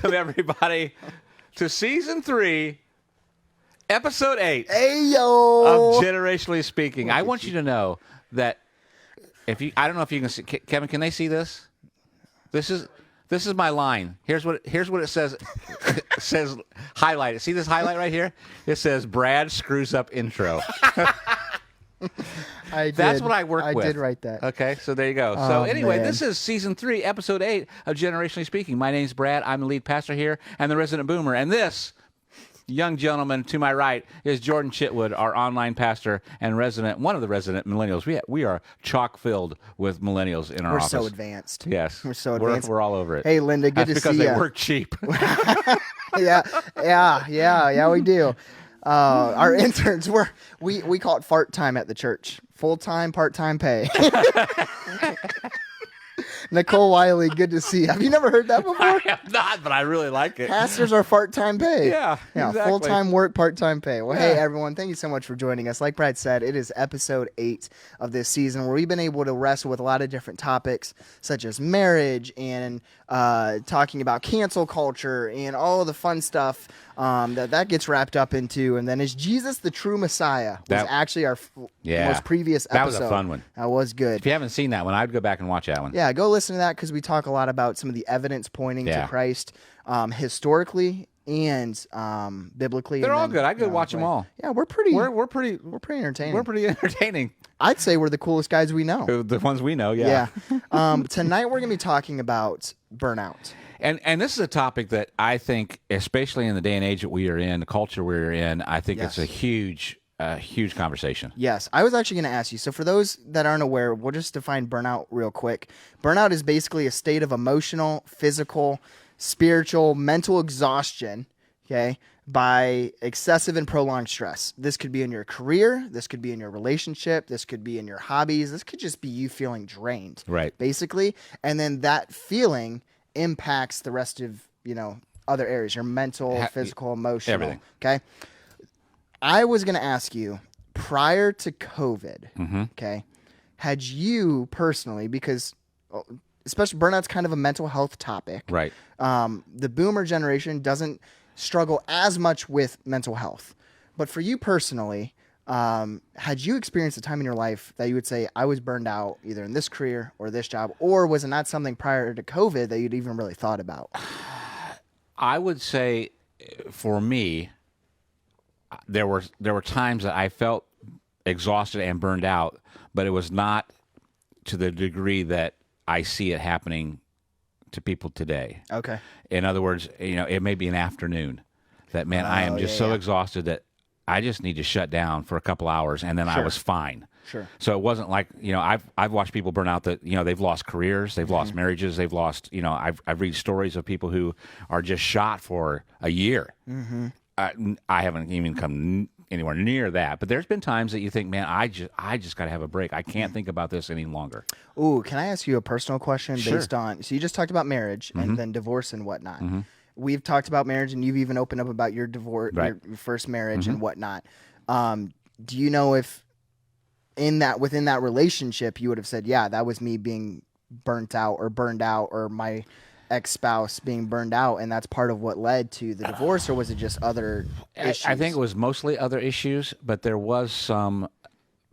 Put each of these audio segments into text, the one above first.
Welcome, everybody, to Season 3, Episode 8 Hey, yo! of Generationally Speaking. I want you to know that if you, I don't know if you can see, Kevin, can they see this? This is my line. Here's what it says. It says highlight. See this highlight right here? It says Brad screws up intro. That's what I work with. I did write that. Okay, so there you go. So anyway, man. this is Season 3, Episode 8 of Generationally Speaking. My name's Brad. I'm the lead pastor here and the resident boomer. And this young gentleman to my right is Jordan Chitwood, our online pastor and one of the resident millennials. We are chock-filled with millennials in our office. We're so advanced. Yes. We're so advanced. We're all over it. Hey, Linda, good That's to see because you. they work cheap. Yeah, we do. Our interns, we call it fart time at the church. Full-time, part-time pay. Nicole Wiley, good to see you. Have you never heard that before? I have not, but I really like it. Pastors are part-time pay. Yeah, exactly. Full-time work, part-time pay. Well, Hey, everyone, thank you so much for joining us. Like Brad said, it is episode 8 of this season where we've been able to wrestle with a lot of different topics, such as marriage and talking about cancel culture and all the fun stuff that gets wrapped up into. And then is Jesus the true Messiah? Was actually our most previous episode. That was a fun one. That was good. If you haven't seen that one, I'd go back and watch that one. Yeah, go listen to that because we talk a lot about some of the evidence pointing to Christ historically and biblically. They're all good. I could watch them all. Yeah, we're pretty entertaining. We're pretty entertaining. I'd say we're the coolest guys we know. The ones we know, yeah. Tonight we're going to be talking about burnout. And this is a topic that I think, especially in the day and age that we are in, the culture we're in, I think it's a huge conversation. Yes. I was actually going to ask you. So for those that aren't aware, we'll just define burnout real quick. Burnout is basically a state of emotional, physical, spiritual, mental exhaustion, okay, by excessive and prolonged stress. This could be in your career. This could be in your relationship. This could be in your hobbies. This could just be you feeling drained, right? Basically. And then that feeling impacts the rest of, other areas, your mental, physical, emotional. Everything. Okay. I was going to ask you, prior to COVID, okay, had you personally, because especially burnout's kind of a mental health topic. Right. The boomer generation doesn't struggle as much with mental health. But for you personally, had you experienced a time in your life that you would say, I was burned out either in this career or this job, or was it not something prior to COVID that you'd even really thought about? I would say for me, there were times that I felt exhausted and burned out, but it was not to the degree that I see it happening to people today. Okay. In other words, it may be an afternoon that, man, I am just so exhausted that I just need to shut down for a couple hours, and then I was fine. Sure. So it wasn't like, I've watched people burn out that, they've lost careers, they've lost marriages, they've lost, I've read stories of people who are just shot for a year. Mm-hmm. I haven't even come anywhere near that, but there's been times that you think, man, I just got to have a break. I can't think about this any longer. Ooh, can I ask you a personal question Sure. based on, so you just talked about marriage and then divorce and whatnot. We've talked about marriage, and you've even opened up about your divorce, your first marriage and whatnot. Do you know if within that relationship, you would have said, yeah, that was me being burnt out or my ex-spouse being burned out, and that's part of what led to the divorce, or was it just other issues? I think it was mostly other issues, but there was some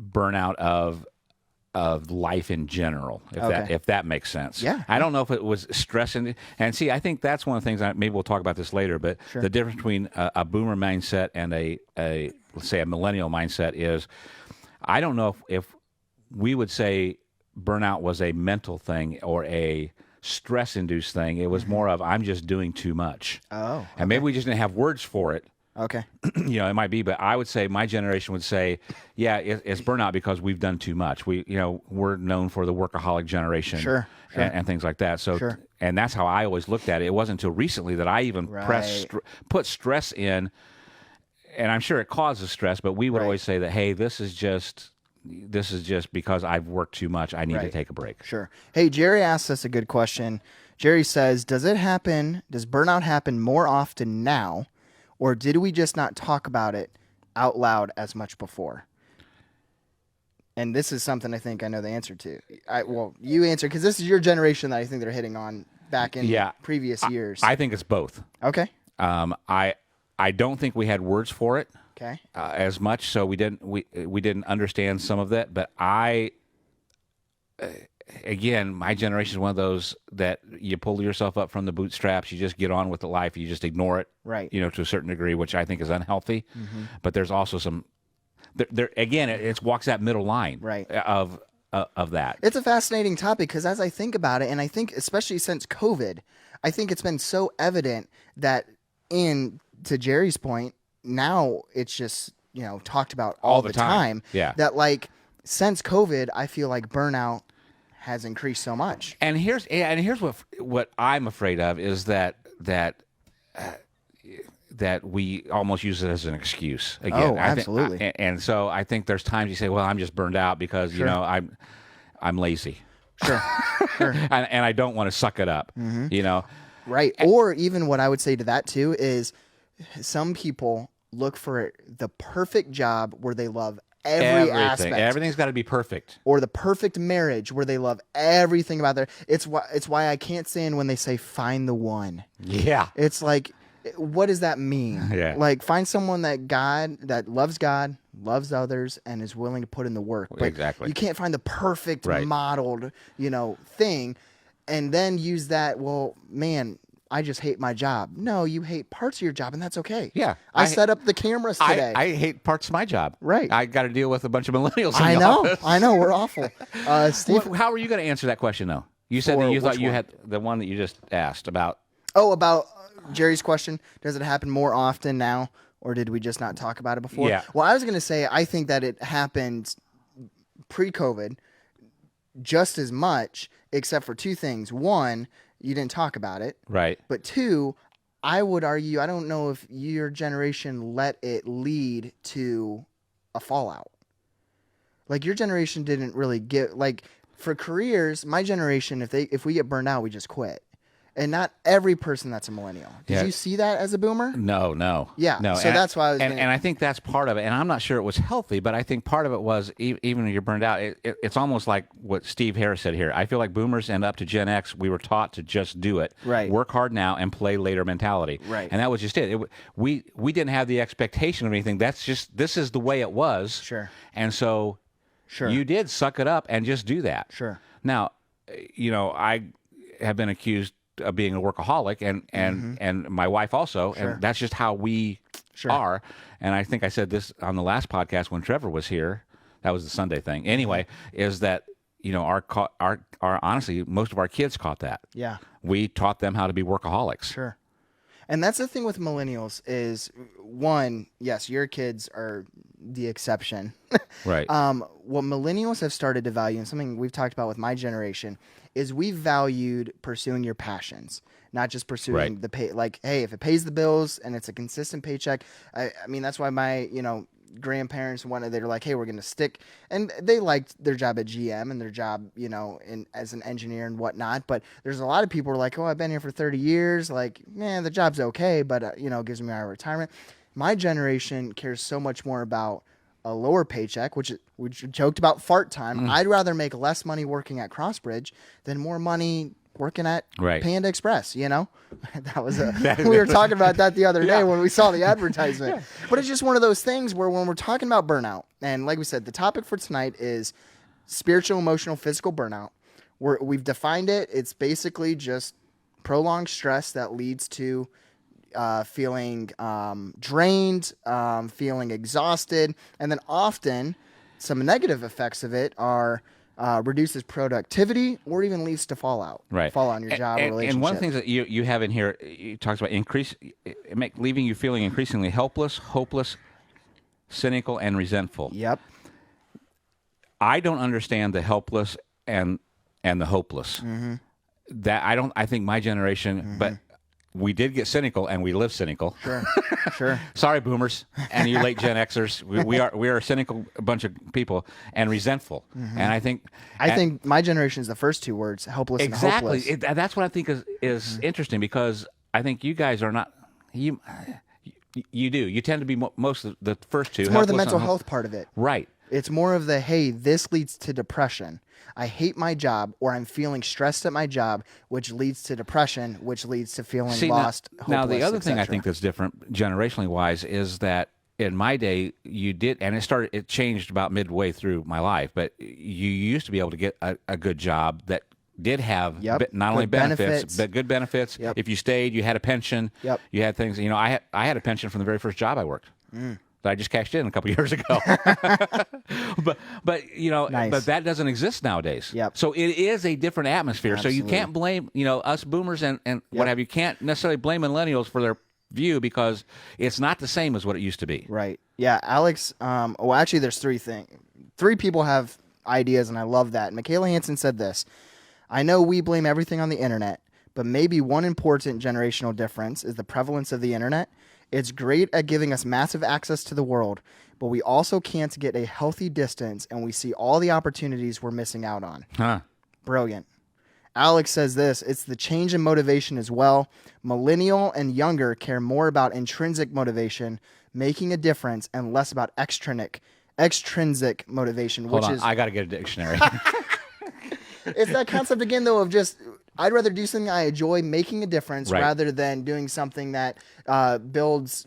burnout of life in general, if that makes sense. Yeah. I don't know if it was stress and see, I think that's one of the things. Maybe we'll talk about this later, but the difference between a boomer mindset and a let's say a millennial mindset is, I don't know if we would say burnout was a mental thing or a stress-induced thing. It was more of, I'm just doing too much. Oh. Okay. And maybe we just didn't have words for it. Okay. It might be, but I would say my generation would say, yeah, it's burnout because we've done too much. We're known for the workaholic generation, Sure. And things like that. So, and that's how I always looked at it. It wasn't until recently that I even put stress in, and I'm sure it causes stress, but we would always say that, hey, this is just because I've worked too much. I need to take a break. Sure. Hey, Jerry asked us a good question. Jerry says, does burnout happen more often now, or did we just not talk about it out loud as much before? And this is something I think I know the answer to. You answer, because this is your generation that I think they're hitting on back in previous years? I think it's both. Okay. I don't think we had words for it. Okay. As much, so we didn't understand some of that. But again, my generation is one of those that you pull yourself up from the bootstraps. You just get on with the life. You just ignore it, right? To a certain degree, which I think is unhealthy. But there's also some. There again, it walks that middle line, right? Of that. It's a fascinating topic because as I think about it, and I think especially since COVID, I think it's been so evident that to Jerry's point, now it's just, talked about all the time. Yeah. That like since COVID, I feel like burnout has increased so much. And here's what I'm afraid of is that we almost use it as an excuse. Again, oh, absolutely. And so I think there's times you say, well, I'm just burned out because, I'm lazy. Sure. and I don't want to suck it up, Right. Or even what I would say to that too is some people look for the perfect job where they love every aspect. Everything's got to be perfect. Or the perfect marriage where they love everything about their. It's why I can't stand when they say find the one. Yeah. It's like, what does that mean? Yeah. Like find someone that loves God, loves others, and is willing to put in the work. But exactly. You can't find the perfect modeled, thing, and then use that. Well, man, I just hate my job. No, you hate parts of your job, and that's okay. Yeah. I set up the cameras today. I hate parts of my job. Right. I got to deal with a bunch of millennials in the office. I know. We're awful. Steve, how are you going to answer that question, though? You said that you thought you had the one that you just asked about. Oh, about Jerry's question. Does it happen more often now, or did we just not talk about it before? Yeah. Well, I was going to say I think that it happened pre-COVID just as much, except for two things. One, you didn't talk about it. Right. But two, I would argue, I don't know if your generation let it lead to a fallout. Like your generation didn't really get, like for careers, my generation, if we get burned out, we just quit. And not every person that's a millennial. Did you see that as a boomer? No. Yeah. No. So that's why I was and I think that's part of it. And I'm not sure it was healthy, but I think part of it was even when you're burned out, it's almost like what Steve Harris said here. I feel like boomers and up to Gen X, we were taught to just do it. Right. Work hard now and play later mentality. Right. And that was just it. We didn't have the expectation of anything. This is the way it was. Sure. And so you did suck it up and just do that. Sure. Now, I have been accused of being a workaholic and my wife also, and that's just how we are. And I think I said this on the last podcast when Trevor was here. That was the Sunday thing. Anyway, is that our honestly most of our kids caught that. Yeah, we taught them how to be workaholics. Sure. And that's the thing with millennials is one, yes, your kids are the exception. Right. What millennials have started to value, and something we've talked about with my generation, is we valued pursuing your passions, not just pursuing the pay. Like, hey, if it pays the bills and it's a consistent paycheck, I mean, that's why my, grandparents they're like, hey, we're going to stick. And they liked their job at GM and their job, as an engineer and whatnot. But there's a lot of people who are like, oh, I've been here for 30 years. Like, man, the job's okay, but, it gives me my retirement. My generation cares so much more about a lower paycheck, which we joked about fart time. I'd rather make less money working at Crossbridge than more money working at Panda Express, That was we were talking about that the other day when we saw the advertisement. But it's just one of those things where when we're talking about burnout, and like we said, the topic for tonight is spiritual, emotional, physical burnout. We've defined it. It's basically just prolonged stress that leads to feeling drained, feeling exhausted, and then often some negative effects of it are reduces productivity or even leads to fallout. Right. Fallout on your job or relationship. And one of the things that you have in here, it talks about leaving you feeling increasingly helpless, hopeless, cynical, and resentful. Yep. I don't understand the helpless and the hopeless. Mm-hmm. I think my generation, but we did get cynical, and we live cynical. Sure. Sorry, boomers, and you late Gen Xers. We are a cynical bunch of people, and resentful. Mm-hmm. And I think my generation is the first two words, helpless and hopeless. Exactly. That's what I think is interesting, because I think you guys are not you do. You tend to be most of the first two. It's more the mental health part of it. Right. It's more of the, hey, this leads to depression. I hate my job, or I'm feeling stressed at my job, which leads to depression, which leads to feeling lost, hopeless, now, the other thing I etc. think that's different generationally wise is that in my day, you did, and it changed about midway through my life, but you used to be able to get a good job that did have not only benefits, but good benefits. Yep. If you stayed, you had a pension. Yep. You had things. I had a pension from the very first job I worked. That I just cashed in a couple years ago. but Nice. but that doesn't exist nowadays. Yep. So it is a different atmosphere. Absolutely. So you can't blame us boomers and what have you. Can't necessarily blame millennials for their view, because it's not the same as what it used to be. Right. Yeah, Alex. Well, actually, there's three things. Three people have ideas, and I love that. Michaela Hansen said this: I know we blame everything on the internet, but maybe one important generational difference is the prevalence of the internet. It's great at giving us massive access to the world, but we also can't get a healthy distance, and we see all the opportunities we're missing out on. Huh. Brilliant. Alex says this: it's the change in motivation as well. Millennial and younger care more about intrinsic motivation, making a difference, and less about extrinsic motivation. Hold on, I got to get a dictionary. It's that concept again, though, of just, I'd rather do something I enjoy, making a difference, rather than doing something that builds,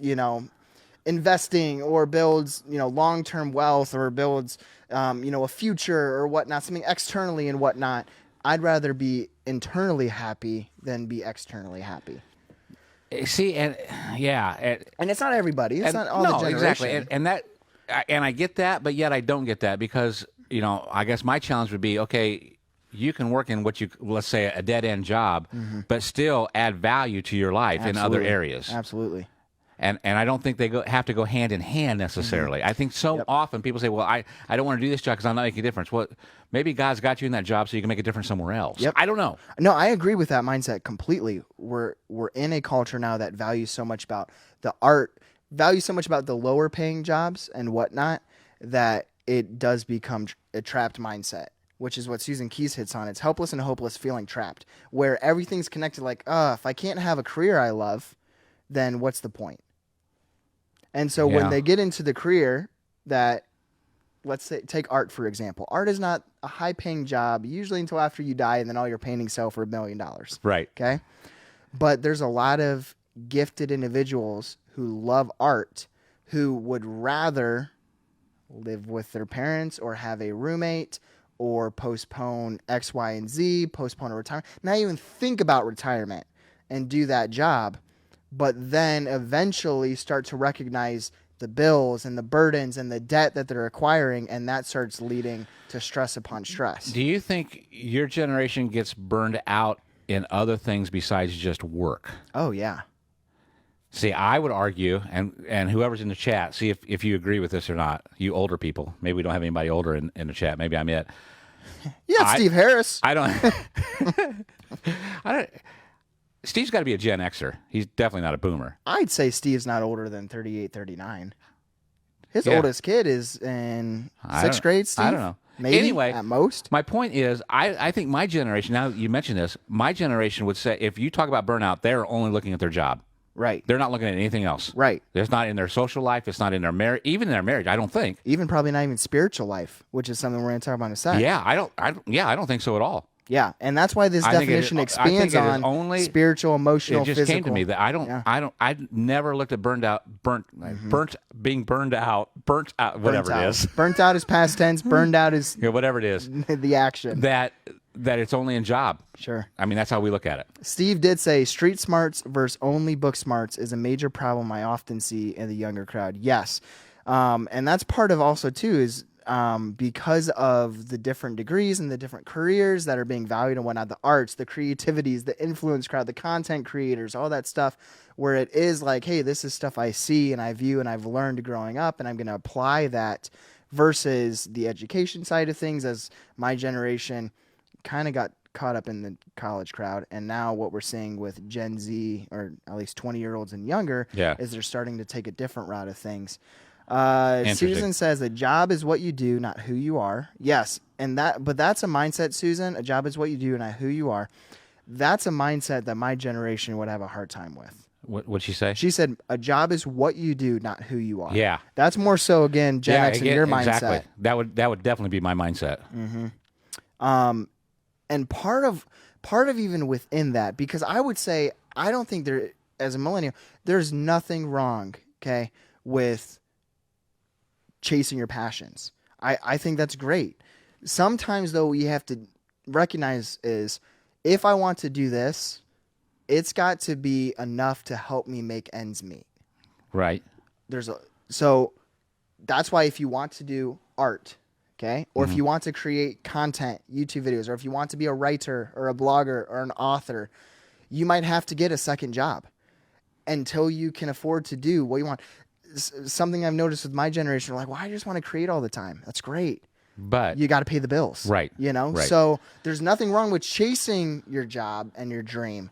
investing, or builds, long-term wealth, or builds, a future or whatnot, something externally and whatnot. I'd rather be internally happy than be externally happy. See, and it's not everybody. It's not all the generation. Exactly, and I get that, but yet I don't get that, because I guess my challenge would be, okay, you can work in let's say a dead end job, but still add value to your life in other areas. Absolutely. And I don't think they have to go hand in hand necessarily. I think often people say, well, I don't want to do this job because I'm not making a difference. Well, maybe God's got you in that job so you can make a difference somewhere else. Yep. I don't know. No, I agree with that mindset completely. We're in a culture now that values so much about the art, values so much about the lower paying jobs and whatnot, that it does become a trapped mindset, which is what Susan Keyes hits on. It's helpless and hopeless feeling trapped, where everything's connected like, if I can't have a career I love, then what's the point? And so when they get into the career that, let's say, take art, for example. Art is not a high-paying job, usually until after you die, and then all your paintings sell for $1 million. Right. Okay? But there's a lot of gifted individuals who love art who would rather live with their parents or have a roommate or postpone X, Y, and Z, postpone a retirement, not even think about retirement and do that job, but then eventually start to recognize the bills and the burdens and the debt that they're acquiring, and that starts leading to stress upon stress. Do you think your generation gets burned out in other things besides just work? Oh, yeah. See, I would argue, and whoever's in the chat, see if you agree with this or not, you older people. Maybe we don't have anybody older in the chat. Maybe I'm it. Yeah, Steve Harris. I don't... Steve's got to be a Gen Xer. He's definitely not a boomer. I'd say Steve's not older than 38, 39. His oldest kid is in 6th grade, Steve? I don't know. Maybe, anyway, at most. My point is, I think my generation, now that you mention this, my generation would say, if you talk about burnout, they're only looking at their job. Right. They're not looking at anything else. Right. It's not in their social life. It's not in their marriage. Even in their marriage, I don't think. Even probably not even spiritual life, which is something we're going to talk about in a second. Yeah, I don't think so at all. Yeah, and that's why this definition expands on only spiritual, emotional, physical. It just came to me that I never looked at burnt out, whatever it is. Burnt out is past tense. Burned out is whatever it is. The action. That it's only in job. Sure. I mean, that's how we look at it. Steve did say street smarts versus only book smarts is a major problem I often see in the younger crowd. Yes. And that's part of also too is because of the different degrees and the different careers that are being valued and whatnot, the arts, the creativities, the influence crowd, the content creators, all that stuff, where it is like, hey, this is stuff I see and I view and I've learned growing up, and I'm going to apply that, versus the education side of things, as my generation kind of got caught up in the college crowd. And now what we're seeing with Gen Z, or at least 20-year-olds and younger, is they're starting to take a different route of things. Susan says a job is what you do, not who you are. Yes, but that's a mindset, Susan. A job is what you do, not who you are. That's a mindset that my generation would have a hard time with. What'd she say? She said, a job is what you do, not who you are. Yeah. That's more so, again, Gen X and your exactly. mindset. That would definitely be my mindset. And part of even within that, because I would say, I don't think there, as a millennial, there's nothing wrong, okay, with chasing your passions. I think that's great. Sometimes, though, you have to recognize is, if I want to do this, it's got to be enough to help me make ends meet. Right. So that's why if you want to do art, okay, or if you want to create content, YouTube videos, or if you want to be a writer or a blogger or an author, you might have to get a second job until you can afford to do what you want. Something I've noticed with my generation, like, well, I just want to create all the time. That's great. But you got to pay the bills. Right. You know? Right. So there's nothing wrong with chasing your job and your dream.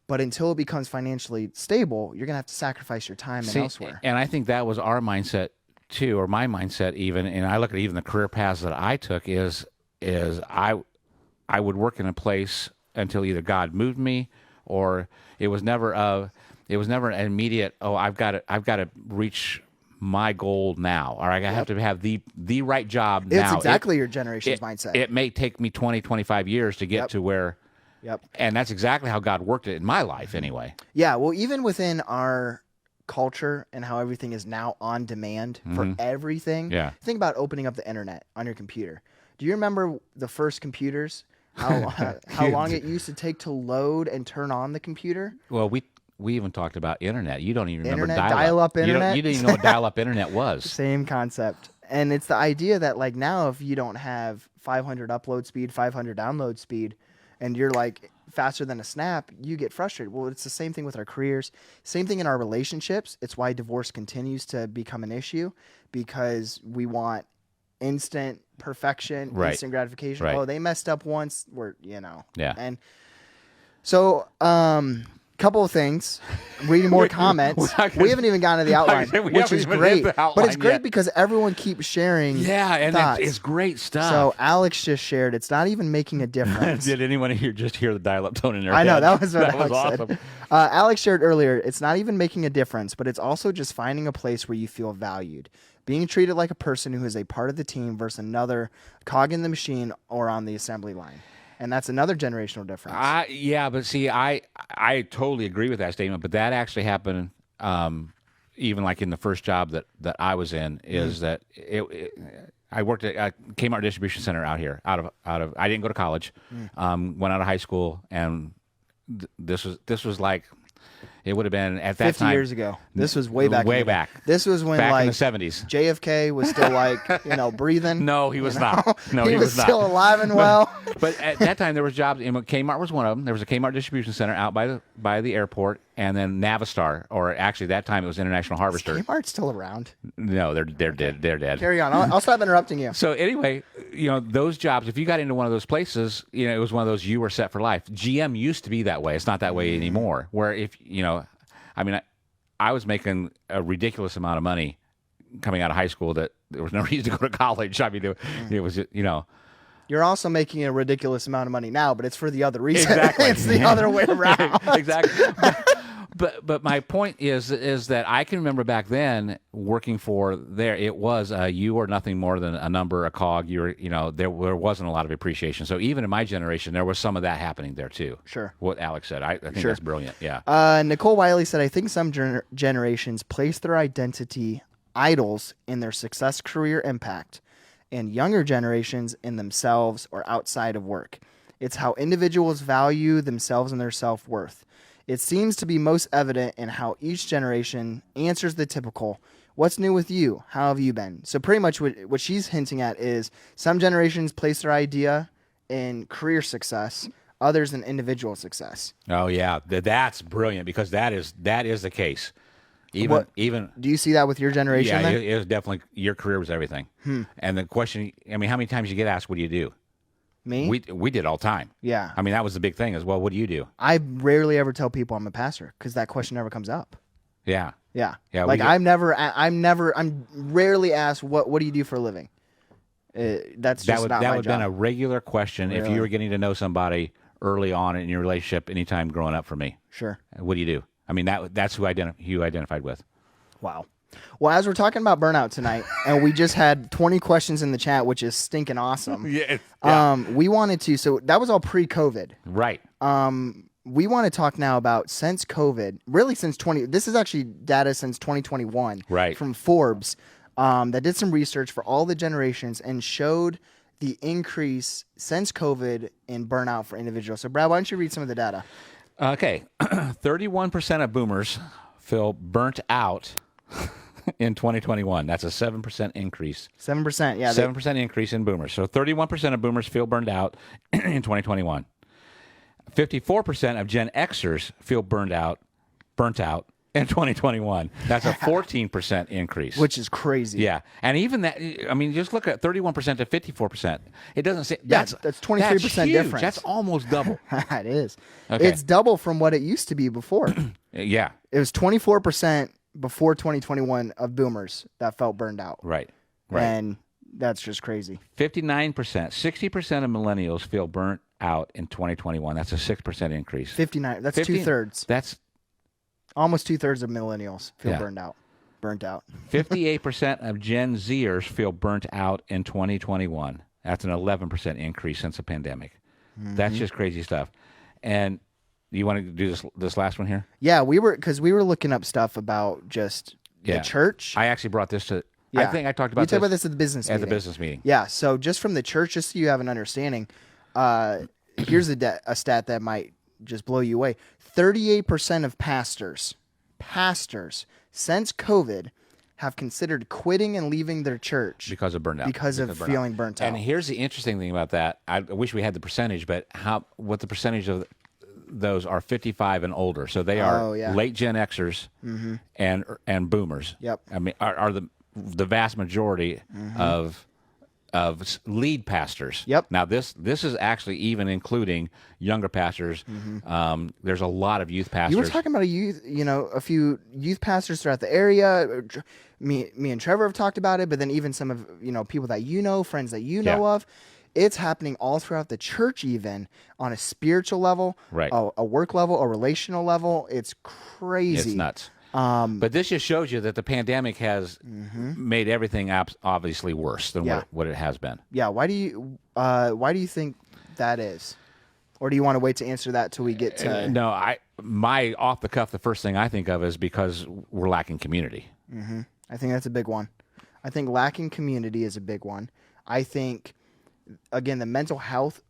But until it becomes financially stable, you're going to have to sacrifice your time and elsewhere. And I think that was our mindset too, or my mindset even. And I look at even the career paths that I took is I would work in a place until either God moved me, or it was never an immediate, I've got to reach my goal now, or I have to have the right job now. It's exactly your generation's mindset. It may take me 20, 25 years to get to where. Yep. And that's exactly how God worked it in my life anyway. Yeah, well, even within our culture and how everything is now on demand for everything. Yeah. Think about opening up the internet on your computer. Do you remember the first computers? How long it used to take to load and turn on the computer? Well, we even talked about internet. You don't even remember dial-up internet? You didn't even know what dial-up internet was. Same concept. And it's the idea that, like, now if you don't have 500 upload speed, 500 download speed, and you're like faster than a snap, you get frustrated. Well, it's the same thing with our careers. Same thing in our relationships. It's why divorce continues to become an issue, because we want instant perfection, instant gratification. Right. Oh, they messed up once. Yeah. And so, couple of things. Reading more comments. We haven't even gotten to the outline, which is great. But it's great because everyone keeps sharing. Yeah, and thoughts. it's great stuff. So Alex just shared. It's not even making a difference. Did anyone here just hear the dial-up tone in their I head? know, that was what Alex awesome. said. Alex shared earlier, it's not even making a difference, but it's also just finding a place where you feel valued. Being treated like a person who is a part of the team versus another cog in the machine or on the assembly line. And that's another generational difference. Yeah, but see, I totally agree with that statement. But that actually happened, even like in the first job that I was in, is that I worked at Kmart Distribution Center out here. Out of I didn't go to college, went out of high school, and this was like. It would have been at that 50 time. 50 years ago. This was way back. Way back. This was when back like in the 70s. JFK was still like, breathing. No, he was not. No, he was not. still alive and well. But at that time there was jobs. Kmart was one of them. There was a Kmart distribution center out by the airport, and then Navistar, or actually that time it was International Harvester. Is Kmart still around? No, they're dead. They're dead. Carry on. I'll stop interrupting you. So anyway, those jobs. If you got into one of those places, it was one of those you were set for life. GM used to be that way. It's not that way anymore. Where if I was making a ridiculous amount of money coming out of high school that there was no reason to go to college. I mean, it was, You're also making a ridiculous amount of money now, but it's for the other reason. Exactly. It's the other way around. Exactly. But my point is that I can remember back then working for there. It was you were nothing more than a number, a cog. There wasn't a lot of appreciation. So even in my generation, there was some of that happening there too. Sure. What Alex said, I think that's brilliant. Yeah. Nicole Wiley said, I think some generations place their identity idols in their success, career, impact, and younger generations in themselves or outside of work. It's how individuals value themselves and their self-worth. It seems to be most evident in how each generation answers the typical, what's new with you? How have you been? So pretty much what she's hinting at is some generations place their idea in career success, others in individual success. Oh, yeah. That's brilliant because that is the case. Even do you see that with your generation? Yeah, then? It was definitely your career was everything. And the question, how many times you get asked, what do you do? Me? We did all the time. Yeah. That was the big thing as well. What do you do? I rarely ever tell people I'm a pastor because that question never comes up. Yeah. Yeah. Yeah. Like I'm rarely asked, what do you do for a living? That's just not my job. That would have been a regular question if you were getting to know somebody early on in your relationship anytime growing up for me. Sure. What do you do? I mean, that's who you identified with. Wow. Well, as we're talking about burnout tonight, and we just had 20 questions in the chat, which is stinking awesome. We wanted to, so that was all pre-COVID. Right. We want to talk now about since COVID, really this is actually data since 2021. Right. From Forbes, that did some research for all the generations and showed the increase since COVID in burnout for individuals. So, Brad, why don't you read some of the data? Okay. 31% of boomers feel burnt out in 2021. That's a 7% increase. 7%, yeah. 7% increase in boomers. So 31% of boomers feel burned out in 2021. 54% of Gen Xers feel burnt out in 2021. That's a 14% increase. Which is crazy. Yeah. And even that, I mean, just look at 31% to 54%. It doesn't say, that's 23% difference. That's almost double. It is. Okay. It's double from what it used to be before. Yeah. It was 24% before 2021 of boomers that felt burned out. Right. And that's just crazy. 59%, 60% of millennials feel burnt out in 2021. That's a 6% increase. 59. That's 2/3. That's almost 2/3 of millennials feel burnt out. 58% of Gen Zers feel burnt out in 2021. That's an 11% increase since the pandemic. That's just crazy stuff. And you want to do this last one here? Yeah, we were looking up stuff about just the church. I actually brought this to. Yeah. I think I talked about this. You talked about this at the business meeting. At the business meeting. Yeah. So just from the church, just so you have an understanding, here's a stat that might just blow you away. 38% of pastors since COVID have considered quitting and leaving their church because of burnout. Because of feeling burnt out. And here's the interesting thing about that. I wish we had the percentage, but what the percentage of those are 55 and older. So they are late Gen Xers and boomers. Yep. I mean, are the vast majority of lead pastors. Yep. Now this is actually even including younger pastors. There's a lot of youth pastors. You were talking about a few youth pastors throughout the area. Me and Trevor have talked about it, but then even some of people that friends that know of. It's happening all throughout the church, even on a spiritual level, right? A work level, a relational level. It's crazy. It's nuts. But this just shows you that the pandemic has made everything obviously worse than what it has been. Yeah. Why do you think that is? Or do you want to wait to answer that till we get to? No, my off the cuff, the first thing I think of is because we're lacking community. I think that's a big one. I think lacking community is a big one. I think, again, the mental health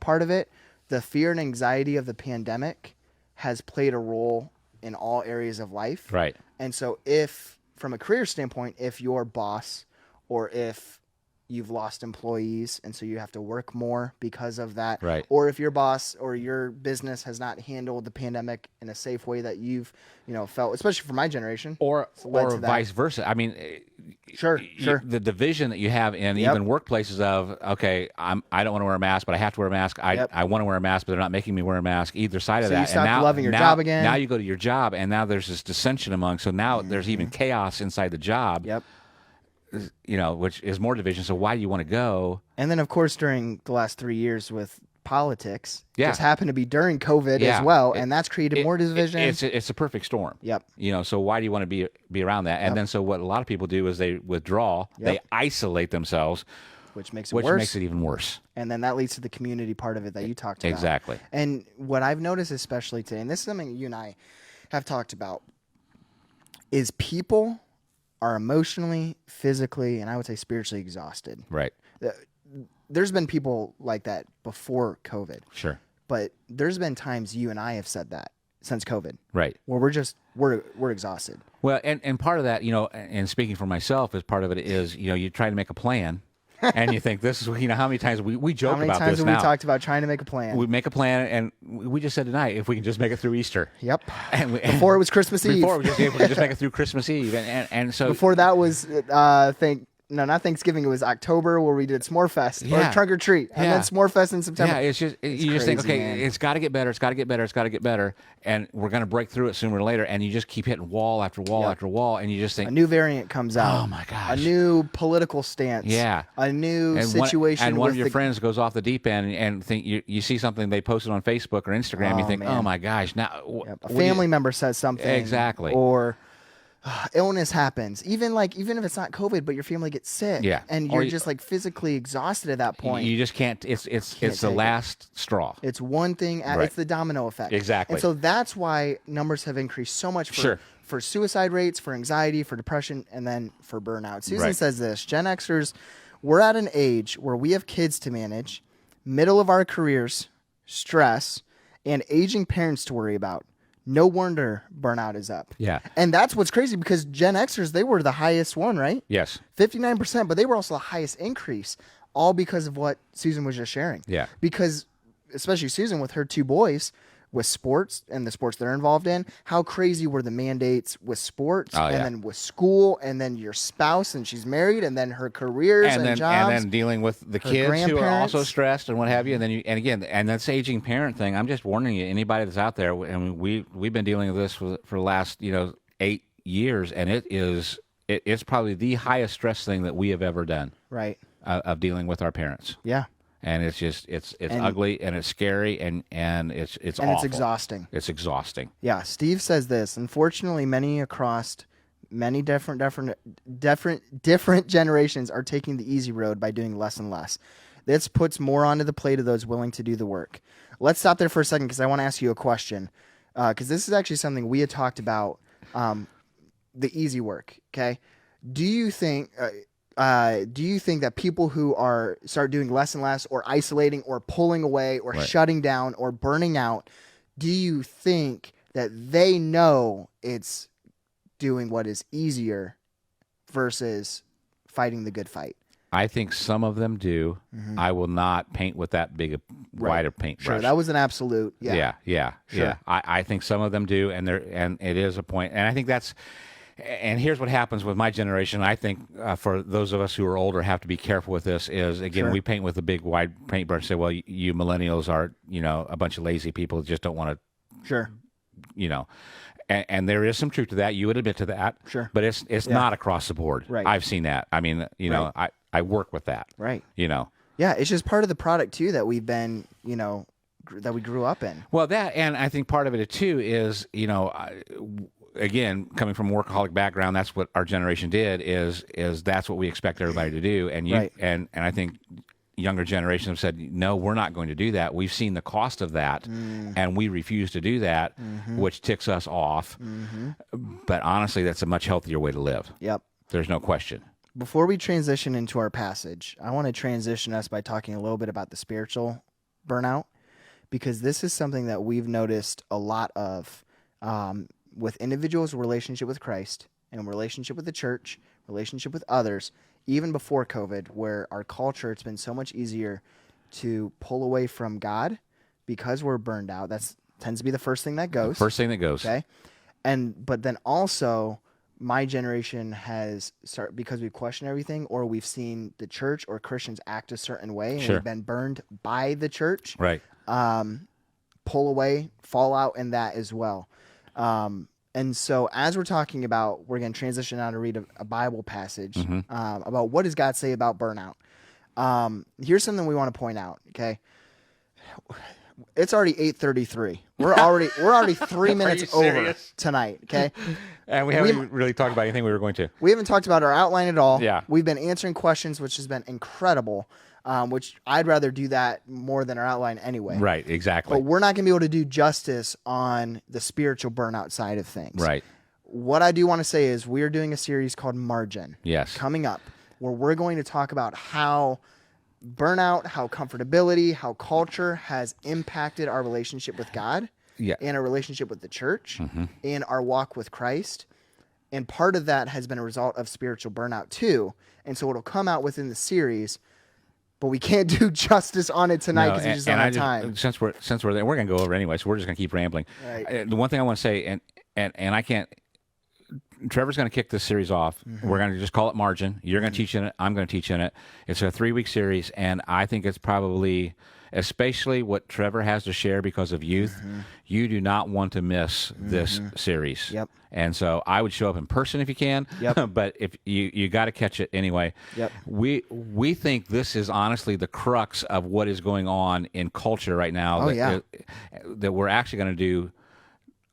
part of it, the fear and anxiety of the pandemic has played a role in all areas of life. Right. And so if, from a career standpoint, if your boss or if you've lost employees and so you have to work more because of that, right, or if your boss or your business has not handled the pandemic in a safe way that you've felt, especially for my generation, or vice versa. I mean, sure. The division that you have in even workplaces of, okay, I don't want to wear a mask, but I have to wear a mask. I want to wear a mask, but they're not making me wear a mask. Either side of that. You stop loving your job again. Now you go to your job, and now there's this dissension among. So now there's even chaos inside the job. Yep. Which is more division. So why do you want to go? And then, of course, during the last 3 years with politics, just happened to be during COVID as well, and that's created more division. It's a perfect storm. Yep. So why do you want to be around that? And then, so what a lot of people do is they withdraw, they isolate themselves, which makes it worse. Which makes it even worse. And then that leads to the community part of it that you talked about. Exactly. And what I've noticed, especially today, and this is something you and I have talked about, is people are emotionally, physically, and I would say spiritually exhausted. Right. There's been people like that before COVID. Sure. But there's been times you and I have said that since COVID. Right. Where we're exhausted. Well, and part of that, and speaking for myself, as part of it is, you try to make a plan. And you think this is, how many times we joke about this now. How many times have we talked about trying to make a plan? We make a plan, and we just said tonight, if we can just make it through Easter. Yep. Before it was Christmas Eve. Before we can just make it through Christmas Eve. And so. Before that was, no, not Thanksgiving. It was October where we did S'more Fest Yeah. or Trunk or Treat, and then S'more Fest in September. Yeah, it's just you just think, okay, it's got to get better. It's got to get better. It's got to get better, and we're going to break through it sooner or later. And you just keep hitting wall after wall after wall, and you just think a new variant comes out. Oh my gosh! A new political stance. Yeah. A new situation. And one of your friends goes off the deep end and think you see something they posted on Facebook or Instagram. You think, oh my gosh! Now a family member says something. Exactly. Or illness happens, even if it's not COVID, but your family gets sick, and you're just like physically exhausted at that point. You just can't. It's the last straw. It's one thing. It's the domino effect. Exactly. And so that's why numbers have increased so much for suicide rates, for anxiety, for depression, and then for burnout. Susan says this: Gen Xers, we're at an age where we have kids to manage, middle of our careers, stress, and aging parents to worry about. No wonder burnout is up. Yeah. And that's what's crazy because Gen Xers, they were the highest one, right? Yes. 59%, but they were also the highest increase, all because of what Susan was just sharing. Yeah. Because especially Susan with her 2 boys, with sports and the sports they're involved in, how crazy were the mandates with sports and then with school and then your spouse and she's married and then her careers and jobs. And then dealing with the kids who are also stressed and what have you. And then and that's aging parent thing. I'm just warning you, anybody that's out there, and we've been dealing with this for the last 8 years, and it's probably the highest stress thing that we have ever done. Right. Of dealing with our parents. Yeah. And it's just it's ugly and it's scary and it's awful. It's exhausting. It's exhausting. Yeah. Steve says this. Unfortunately, many across many different generations are taking the easy road by doing less and less. This puts more onto the plate of those willing to do the work. Let's stop there for a second because I want to ask you a question. Because this is actually something we had talked about. The easy work. Okay. Do you think that people who start doing less and less or isolating or pulling away or shutting down or burning out, do you think that they know it's doing what is easier versus fighting the good fight? I think some of them do. Mm-hmm. I will not paint with that big a wider paintbrush. Sure, that was an absolute. Yeah. Sure. I think some of them do, and it is a point. And I think that's. And here's what happens with my generation. I think for those of us who are older have to be careful with this is, again, we paint with a big, wide paintbrush and say, well, you millennials are, a bunch of lazy people who just don't want to, sure, and there is some truth to that. You would admit to that. Sure. But it's not across the board. Right. I've seen that. I mean, I work with that. Right. Yeah, it's just part of the product, too, that we've been, that we grew up in. Well, and I think part of it, too, is, again, coming from a workaholic background, that's what our generation did. Is that's what we expect everybody to do, and and I think younger generations have said, no, we're not going to do that. We've seen the cost of that, and we refuse to do that, which ticks us off. But honestly, that's a much healthier way to live. Yep, there's no question. Before we transition into our passage, I want to transition us by talking a little bit about the spiritual burnout, because this is something that we've noticed a lot of. With individuals' relationship with Christ and relationship with the church, relationship with others, even before COVID, where our culture, it's been so much easier to pull away from God because we're burned out. That tends to be the first thing that goes. Okay. But then also my generation has started, because we've questioned everything, or we've seen the church or Christians act a certain way and we've been burned by the church. Right. Pull away, fall out in that as well. And so as we're talking about, we're going to transition now to read a Bible passage about what does God say about burnout. Here's something we want to point out. Okay. It's already 8:33. We're already 3 minutes over tonight. Okay. And we haven't really talked about anything we were going to. We haven't talked about our outline at all. Yeah. We've been answering questions, which has been incredible. Which I'd rather do that more than our outline anyway. Right, exactly. But we're not going to be able to do justice on the spiritual burnout side of things. Right. What I do want to say is we're doing a series called Margin. Yes. Coming up, where we're going to talk about how burnout, how comfortability, how culture has impacted our relationship with God and our relationship with the church and our walk with Christ. And part of that has been a result of spiritual burnout too. And so it'll come out within the series. But we can't do justice on it tonight because we just don't have time. Since we're there, we're going to go over it anyway, so we're just going to keep rambling. Right. The one thing I want to say, and I can't Trevor's going to kick this series off. We're going to just call it Margin. You're going to teach in it. I'm going to teach in it. It's a 3-week series, and I think it's probably, especially what Trevor has to share because of youth, you do not want to miss this series. Yep. And so I would show up in person if you can, but if you got to catch it anyway. Yep. We think this is honestly the crux of what is going on in culture right now. That we're actually going to do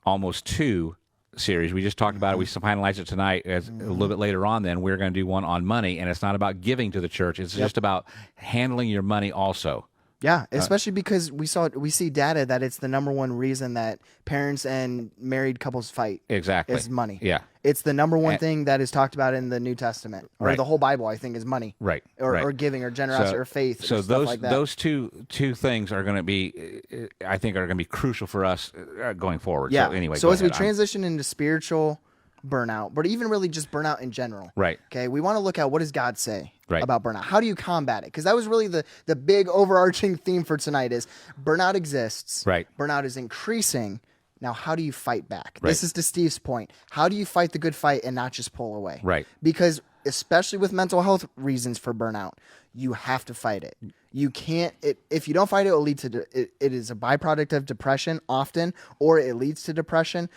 almost 2 series. We just talked about it. We finalized it tonight. A little bit later on, then we're going to do one on money, and it's not about giving to the church. It's just about handling your money also. Yeah, especially because we see data that it's the number one reason that parents and married couples fight. Exactly. Is money. Yeah. It's the number one thing that is talked about in the New Testament, or the whole Bible, I think, is money. Right. Or giving, or generosity, or faith. So or stuff like that. those two things are going to be, I think, are going to be crucial for us going forward. Yeah. So anyway, so as we transition into spiritual burnout, but even really just burnout in general. Right. Okay. We want to look at, what does God say about burnout? How do you combat it? Because that was really the big overarching theme for tonight is burnout exists. Right. Burnout is increasing. Now, how do you fight back? Right. This is to Steve's point. How do you fight the good fight and not just pull away? Right. Because especially with mental health reasons for burnout, you have to fight it. You can't, if you don't fight it, it will lead to, it is a byproduct of depression often, or it leads to depression.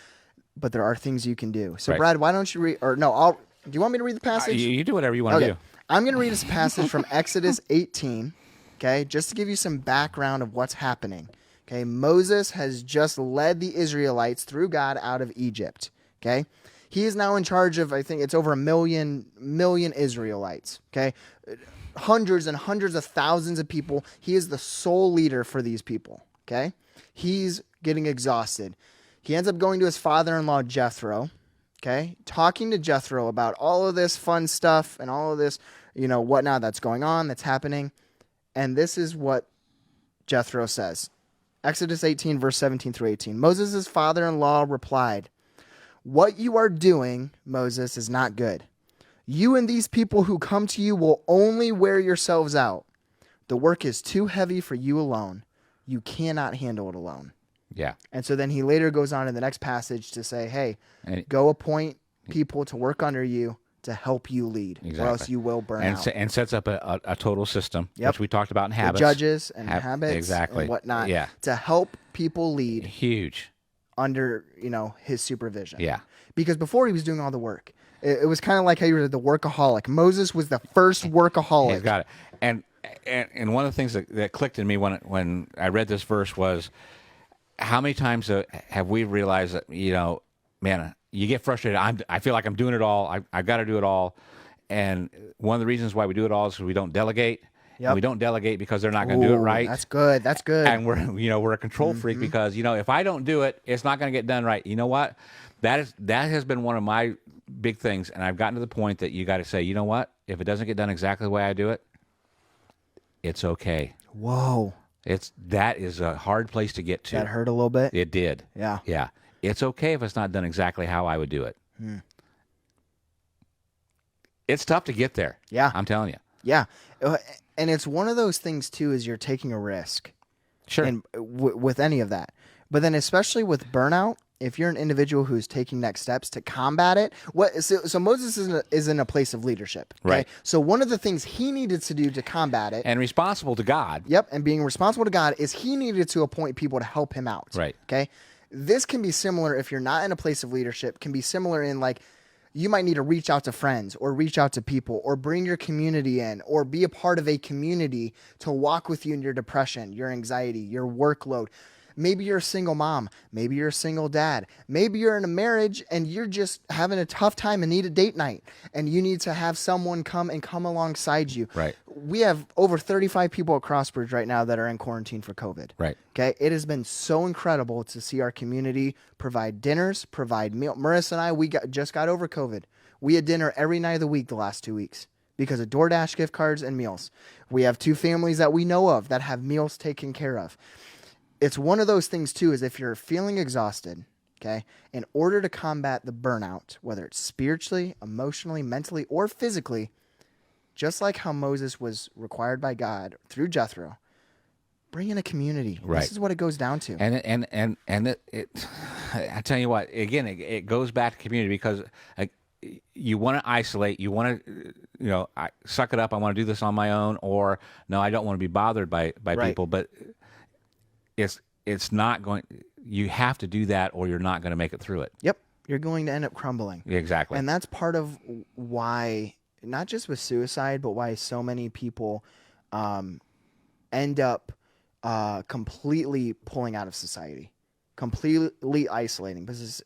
But there are things you can do. So, Brad, why don't you read, or no, do you want me to read the passage? You do whatever you want to do. I'm going to read this passage from Exodus 18, okay, just to give you some background of what's happening. Okay, Moses has just led the Israelites through God out of Egypt, okay? He is now in charge of, I think it's over 1 million Israelites, okay? Hundreds and hundreds of thousands of people. He is the sole leader for these people, okay? He's getting exhausted. He ends up going to his father-in-law, Jethro, okay, talking to Jethro about all of this fun stuff and all of this, whatnot that's going on, that's happening. And this is what Jethro says. Exodus 18, verse 17 through 18. Moses' father-in-law replied, "What you are doing, Moses, is not good. You and these people who come to you will only wear yourselves out. The work is too heavy for you alone. You cannot handle it alone." Yeah. And so then he later goes on in the next passage to say, hey, go appoint people to work under you to help you lead, or else you will burn out. And sets up a total system, which we talked about in habits. The judges and habits and whatnot, to help people lead. Huge. Under, his supervision. Yeah. Because before he was doing all the work. It was kind of like how you were the workaholic. Moses was the first workaholic. He's got it. And one of the things that clicked in me when I read this verse was, how many times have we realized that, man, you get frustrated. I feel like I'm doing it all. I've got to do it all. And one of the reasons why we do it all is because we don't delegate. Yep. And we don't delegate because they're not going to do it right. That's good. That's good. And we're a control freak because, if I don't do it, it's not going to get done right. You know what? That has been one of my big things. And I've gotten to the point that you got to say, you know what? If it doesn't get done exactly the way I do it, it's okay. Whoa. That is a hard place to get to. That hurt a little bit? It did. Yeah. Yeah. It's okay if it's not done exactly how I would do it. It's tough to get there. Yeah. I'm telling you. Yeah. And it's one of those things, too, is you're taking a risk. Sure. And with any of that. But then especially with burnout, if you're an individual who's taking next steps to combat it, so Moses is in a place of leadership. Okay? Right. So one of the things he needed to do to combat it. And responsible to God. Yep. And being responsible to God is he needed to appoint people to help him out. Right. Okay. This can be similar if you're not in a place of leadership, can be similar in like, you might need to reach out to friends or reach out to people or bring your community in or be a part of a community to walk with you in your depression, your anxiety, your workload. Maybe you're a single mom. Maybe you're a single dad. Maybe you're in a marriage and you're just having a tough time and need a date night and you need to have someone come alongside you. Right. We have over 35 people at Crossbridge right now that are in quarantine for COVID. Right. Okay. It has been so incredible to see our community provide dinners, provide meals. Marissa and I, just got over COVID. We had dinner every night of the week the last 2 weeks because of DoorDash gift cards and meals. We have 2 families that we know of that have meals taken care of. It's one of those things, too, is if you're feeling exhausted, okay, in order to combat the burnout, whether it's spiritually, emotionally, mentally, or physically, just like how Moses was required by God through Jethro, bring in a community. Right. This is what it goes down to. And I tell you what, again, it goes back to community because you want to isolate. You want to, suck it up. I want to do this on my own, or no, I don't want to be bothered by people. But it's not going. You have to do that, or you're not going to make it through it. Yep, you're going to end up crumbling. Exactly, and that's part of why, not just with suicide, but why so many people end up completely pulling out of society, completely isolating,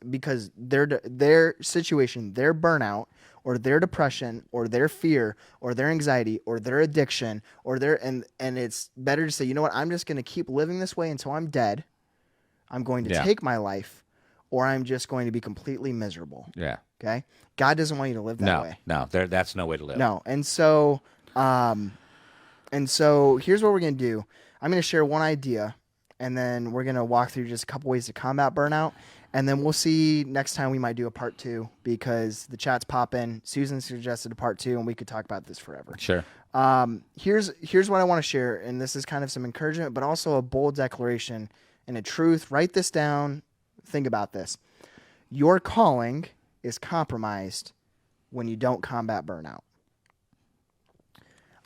because their situation, their burnout, or their depression, or their fear, or their anxiety, or their addiction, or and it's better to say, you know what, I'm just going to keep living this way until I'm dead. I'm going to take my life, or I'm just going to be completely miserable. Yeah. Okay. God doesn't want you to live that way. No, that's no way to live. No. And so here's what we're going to do. I'm going to share one idea, and then we're going to walk through just a couple ways to combat burnout. And then we'll see next time we might do a part 2, because the chat's popping. Susan suggested a part 2, and we could talk about this forever. Sure. Here's what I want to share. And this is kind of some encouragement, but also a bold declaration and a truth. Write this down. Think about this. Your calling is compromised when you don't combat burnout.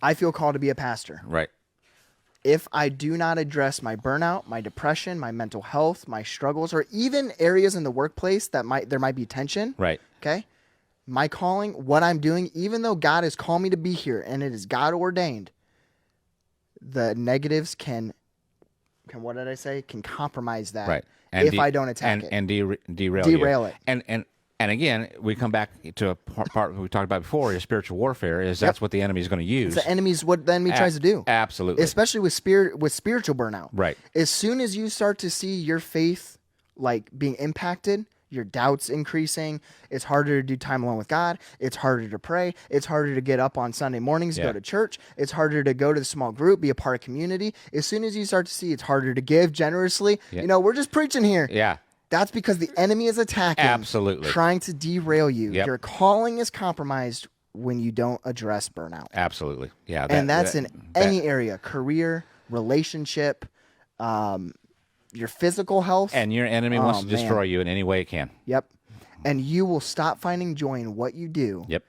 I feel called to be a pastor. Right. If I do not address my burnout, my depression, my mental health, my struggles, or even areas in the workplace that there might be tension. Right. Okay. My calling, what I'm doing, even though God has called me to be here and it is God ordained, the negatives can what did I say? Can compromise that. Right. If I don't attack it. And derail it. And again, we come back to a part we talked about before, is spiritual warfare. That's what the enemy is going to use. The enemy's what the enemy tries to do. Absolutely. Especially with spiritual burnout. Right. As soon as you start to see your faith being impacted, your doubts increasing, it's harder to do time alone with God. It's harder to pray. It's harder to get up on Sunday mornings, go to church. It's harder to go to the small group, be a part of community. As soon as you start to see it's harder to give generously, we're just preaching here. Yeah. That's because the enemy is attacking. Absolutely. Trying to derail you. Yep. Your calling is compromised when you don't address burnout. Absolutely. Yeah. And that's in any area, career, relationship, your physical health. And your enemy wants to destroy you in any way it can. Yep. And you will stop finding joy in what you do. Yep.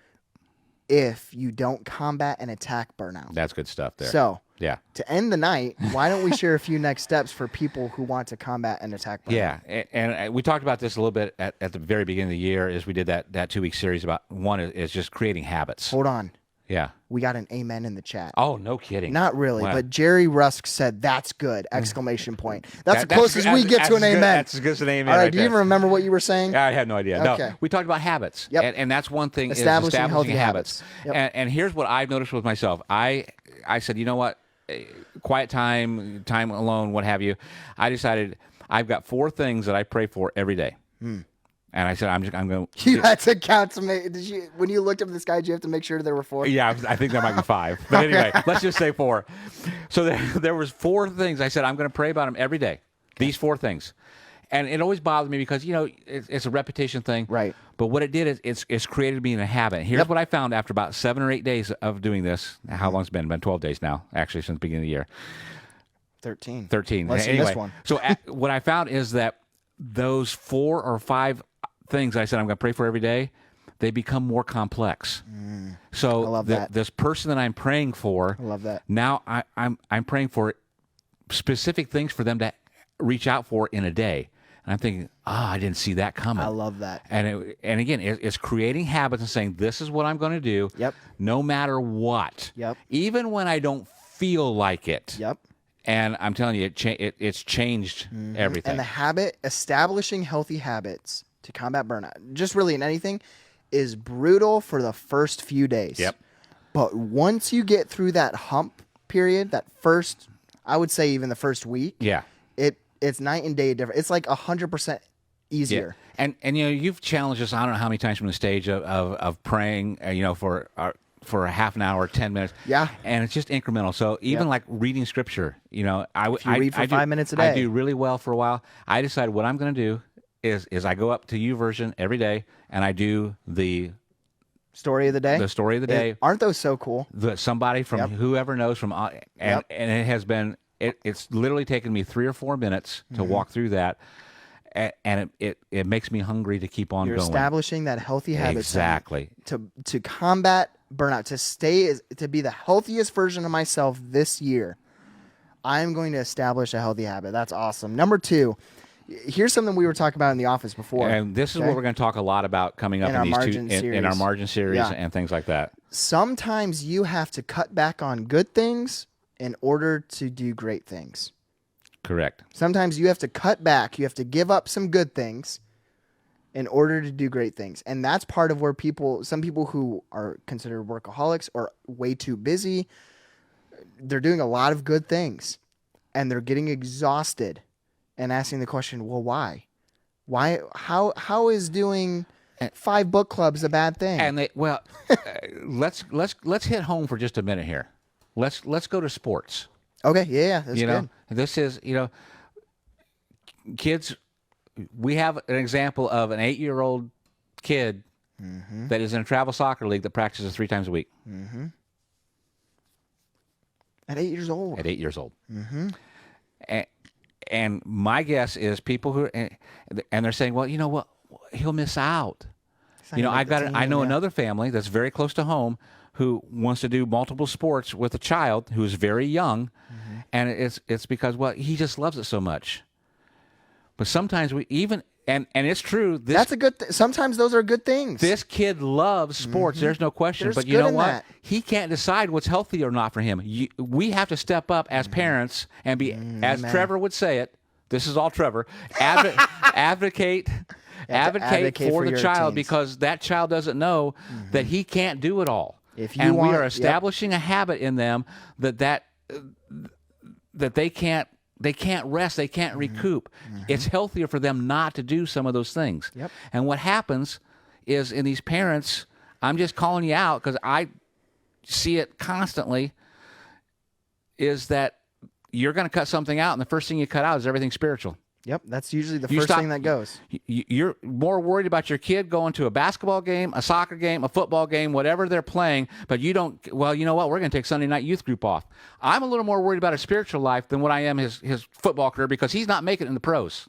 If you don't combat and attack burnout. That's good stuff there. So, yeah. To end the night, why don't we share a few next steps for people who want to combat and attack burnout? Yeah. And we talked about this a little bit at the very beginning of the year as we did that 2-week series about one is just creating habits. Hold on. Yeah. We got an amen in the chat. Oh, no kidding. Not really, Wow. but Jerry Rusk said, "That's good!" Exclamation point. That's the closest we get to an amen. That's as good as an amen. All right, right do you there. even remember what you were saying? I have no idea. Okay. No, we talked about habits. Yep. And that's one thing, Establishing is healthy habits. Yep. And here's what I've noticed with myself. I said, you know what? Quiet time alone, what have you. I decided I've got 4 things that I pray for every day. And I said, I'm going to... You had to count to make... when you looked up this guy, did you have to make sure there were 4? Yeah, I think there might be 5. But anyway, let's just say 4. So there was 4 things I said, I'm going to pray about them every day. These 4 things. And it always bothered me because, it's a repetition thing. Right. But what it did is it's created me in a habit. Here's what I found after about 7 or 8 days of doing this. How long it's been? It's been 12 days now, actually, since the beginning of the year. 13. 13. Let's see this one. So what I found is that those 4 or 5 things I said I'm going to pray for every day, they become more complex. So I love that. This person that I'm praying for, I love that. Now I'm praying for specific things for them to reach out for in a day. And I'm thinking, I didn't see that coming. I love that. And again, it's creating habits and saying, this is what I'm going to do. Yep. No matter what. Yep. Even when I don't feel like it. Yep. And I'm telling you, it's changed everything. And establishing healthy habits to combat burnout, just really in anything, is brutal for the first few days. Yep. But once you get through that hump period, that first, I would say even the first week, yeah, it's night and day different. It's like 100% easier. Yeah. And you've challenged us, I don't know how many times from the stage of praying, for a half an hour, 10 minutes. Yeah. And it's just incremental. So even like reading scripture, I read for 5 minutes a day. I do really well for a while. I decided what I'm going to do is I go up to YouVersion every day and I do the story of the day. The story of the day. Aren't those so cool? Somebody from whoever knows from, and it has been, it's literally taken me 3 or 4 minutes to walk through that. and it makes me hungry to keep on You're going. establishing that healthy habit. Exactly. To combat burnout, to be the healthiest version of myself this year, I'm going to establish a healthy habit. That's awesome. Number 2, here's something we were talking about in the office before. And this is what we're going to talk a lot about coming up in our margin series and things like that. Sometimes you have to cut back on good things in order to do great things. Correct. Sometimes you have to cut back. You have to give up some good things in order to do great things. And that's part of where some people who are considered workaholics or way too busy, they're doing a lot of good things and they're getting exhausted and asking the question, well, why? How is doing 5 book clubs a bad thing? And let's hit home for just a minute here. Let's go to sports. Okay, yeah, that's good. This is, kids, we have an example of an 8-year-old kid that is in a travel soccer league that practices 3 times a week. Mm-hmm. At 8 years old. At 8 years old. Mm-hmm. And my guess is people who, and they're saying, well, you know what, he'll miss out. I know another family that's very close to home who wants to do multiple sports with a child who's very young, and it's because, well, he just loves it so much. But sometimes we even, and it's true. That's a good sometimes those are good things. This kid loves sports. There's no question. But you know what? That. He can't decide what's healthy or not for him. We have to step up as parents and be, as Trevor would say it, this is all Trevor, advocate for the child, because that child doesn't know that he can't do it all. We are establishing a habit in them that they can't rest, they can't recoup. It's healthier for them not to do some of those things. Yep. And what happens is, in these parents, I'm just calling you out because I see it constantly, is that you're going to cut something out, and the first thing you cut out is everything spiritual. Yep, that's usually the first thing that goes. You're more worried about your kid going to a basketball game, a soccer game, a football game, whatever they're playing, but you don't, well, you know what, we're going to take Sunday night youth group off. I'm a little more worried about his spiritual life than what I am his football career, because he's not making it in the pros.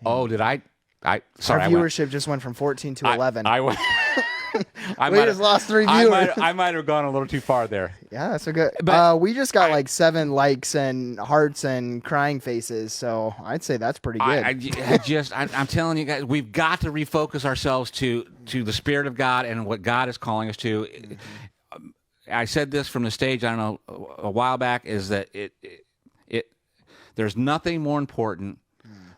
Oh, did I sorry. Our viewership just went from 14 to 11. We just lost 3 viewers. I might have gone a little too far there. Yeah, that's so good. But we just got like 7 likes and hearts and crying faces, so I'd say that's pretty good. I'm telling you guys, we've got to refocus ourselves to the Spirit of God and what God is calling us to. I said this from the stage, I don't know, a while back, is that there's nothing more important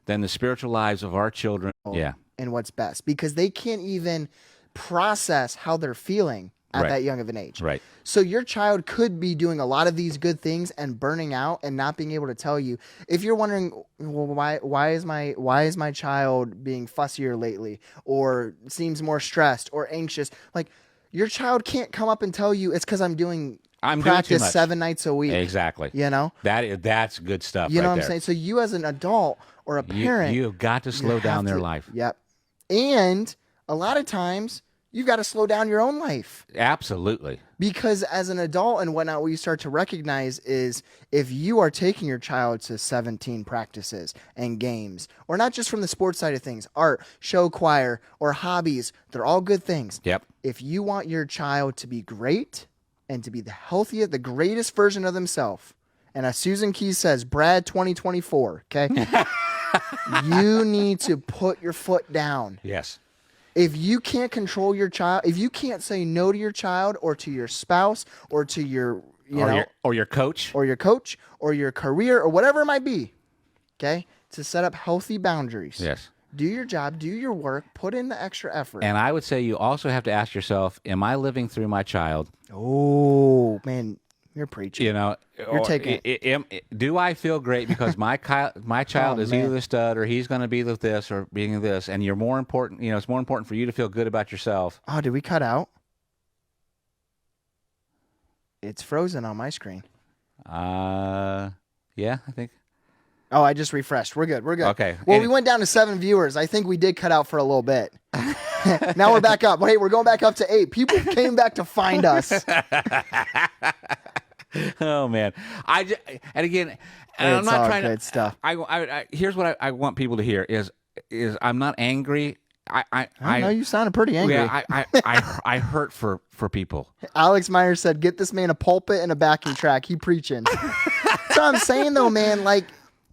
than the spiritual lives of our children. Yeah. And what's best, because they can't even process how they're feeling at that young of an age. Right. So your child could be doing a lot of these good things and burning out and not being able to tell you. If you're wondering, well, why is my child being fussier lately, or seems more stressed or anxious? Like, your child can't come up and tell you it's because I'm doing practice 7 nights a week. Exactly. You know? That's good stuff. You know what I'm saying? So you, as an adult or a parent, you've got to slow down their life. Yep. And a lot of times, you've got to slow down your own life. Absolutely. Because as an adult and whatnot, what you start to recognize is, if you are taking your child to 17 practices and games, or not just from the sports side of things, art, show choir, or hobbies, they're all good things. Yep. If you want your child to be great and to be the healthiest, the greatest version of themselves, and as Susan Keys says, Brad 2024, okay? You need to put your foot down. Yes. If you can't control your child, if you can't say no to your child or to your spouse or to your, your coach or your career or whatever it might be, okay, to set up healthy boundaries. Yes. Do your job, do your work, put in the extra effort. And I would say you also have to ask yourself, am I living through my child? Oh, man. You're preaching. You're taking it. Do I feel great because my child is either the stud, or he's going to be this or being this, and you're more important. It's more important for you to feel good about yourself. Oh, did we cut out? It's frozen on my screen. Yeah, I think. Oh, I just refreshed. We're good. Okay. Well, we went down to 7 viewers. I think we did cut out for a little bit. Now we're back up. Hey, we're going back up to 8. People came back to find us. Oh man, I'm not trying to. Good stuff. Here's what I want people to hear is, is I'm not angry. I know you sounded pretty angry. Yeah, I hurt for people. Alex Myers said, "Get this man a pulpit and a backing track. He preaching." So I'm saying though, man, like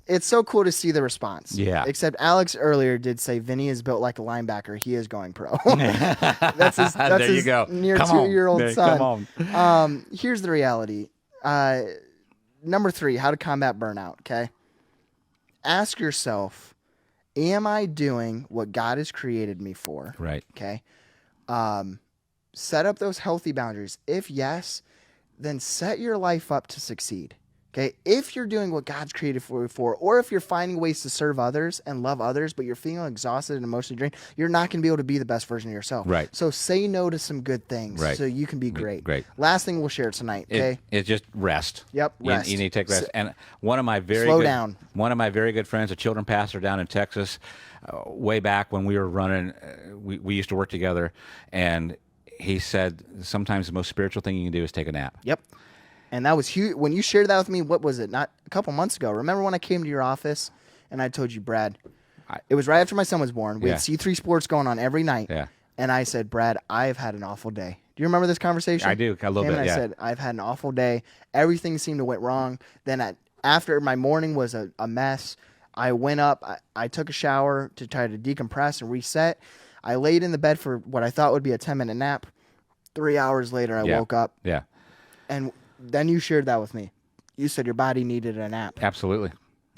it's so cool to see the response. Yeah. Except Alex earlier did say Vinny is built like a linebacker. He is going pro. That's his there you go. near Come on. 2-year-old son. Come on. Here's the reality. Number 3, how to combat burnout. Okay. Ask yourself, am I doing what God has created me for? Right. Okay. Set up those healthy boundaries. If yes, then set your life up to succeed. Okay. If you're doing what God's created for you for, or if you're finding ways to serve others and love others, but you're feeling exhausted and emotionally drained, you're not going to be able to be the best version of yourself. Right. So say no to some good things so you can be great. Great. Last thing we'll share tonight. Okay. It's just rest. Yep. Rest. You need to take rest. And one of my very Slow good, down. One of my very good friends, a children pastor down in Texas, way back when we were running, we used to work together, and he said sometimes the most spiritual thing you can do is take a nap. Yep. And that was huge. When you shared that with me, what was it? Not a couple months ago. Remember when I came to your office and I told you, Brad, it was right after my son was born. We had C3 Sports going on every night. Yeah. And I said, Brad, I've had an awful day. Do you remember this conversation? I do, a little bit, And I said, I've had an awful day. Everything seemed to went wrong. Then after my morning was a mess, I went up. I took a shower to try to decompress and reset. I laid in the bed for what I thought would be a 10-minute nap. 3 hours later, I woke up. Yeah. And then you shared that with me. You said your body needed a nap. Absolutely.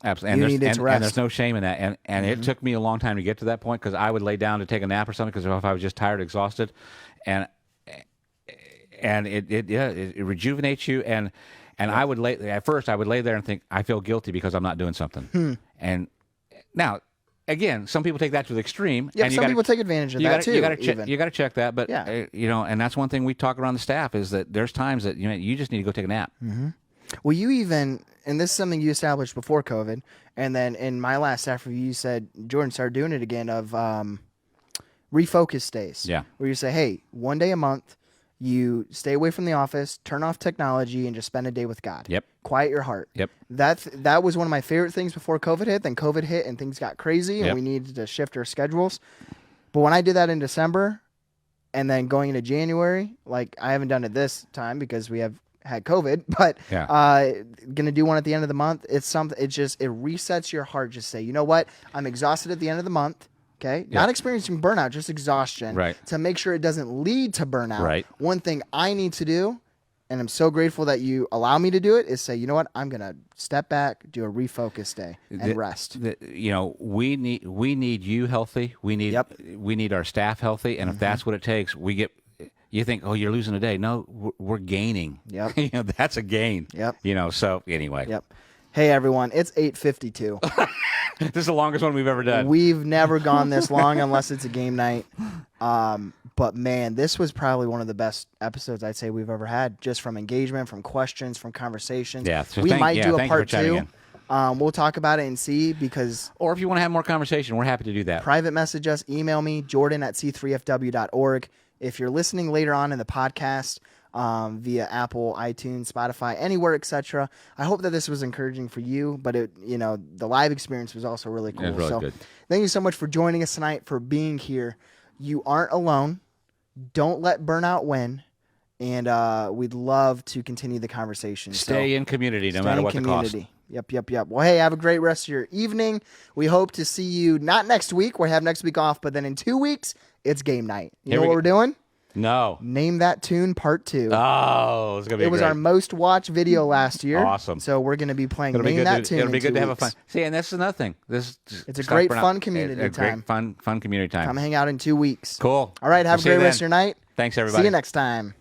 And you needed to rest. And there's no shame in that. And it took me a long time to get to that point, because I would lay down to take a nap or something, because if I was just tired, exhausted, and it rejuvenates you. And I would at first I would lay there and think, I feel guilty because I'm not doing something. And now, again, some people take that to the extreme. Yeah, and some people take advantage of that too. You got to check that, but and that's one thing we talk around the staff, is that there's times that you just need to go take a nap. Mm-hmm. Well, you even, and this is something you established before COVID, and then in my last staff review, you said, Jordan, start doing it again, of refocus days. Yeah. Where you say, hey, one day a month, you stay away from the office, turn off technology, and just spend a day with God. Yep. Quiet your heart. Yep. That was one of my favorite things before COVID hit. Then COVID hit and things got crazy and we needed to shift our schedules. But when I did that in December and then going into January, like I haven't done it this time because we have had COVID, but gonna do one at the end of the month. It's something. It resets your heart. Just say, you know what? I'm exhausted at the end of the month. Okay, not experiencing burnout, just exhaustion. Right. To make sure it doesn't lead to burnout. Right. One thing I need to do, and I'm so grateful that you allow me to do it, is say, you know what? I'm gonna step back, do a refocus day, and rest. We need you healthy. We need our staff healthy, and if that's what it takes, you think, oh, you're losing a day. No, we're gaining. Yep. That's a gain. Yep. So anyway. Yep. Hey, everyone, it's 8:52. This is the longest one we've ever done. We've never gone this long unless it's a game night. But, man, this was probably one of the best episodes I'd say we've ever had, just from engagement, from questions, from conversations. Yeah. So we might do a part 2. We'll talk about it and see, because... Or if you want to have more conversation, we're happy to do that. Private message us. Email me, jordan@c3fw.org. If you're listening later on in the podcast via Apple, iTunes, Spotify, anywhere, etc., I hope that this was encouraging for you. But the live experience was also really cool. It was really good. Thank you so much for joining us tonight, for being here. You aren't alone. Don't let burnout win. And we'd love to continue the conversation. Stay in community, no matter what the cost. Yep. Well, hey, have a great rest of your evening. We hope to see you not next week. We'll have next week off, but then in 2 weeks, it's game night. You know what we're doing? No. Name That Tune Part 2. Oh, it's going to be It was our most watched video last year. Awesome. So we're going to be playing Name That Tune. It'll be good to have a fun. See, and that's another thing. It's a great fun community time. Great fun community time. Come hang out in 2 weeks. Cool. All right, have a great rest of your night. Thanks, everybody. See you next time.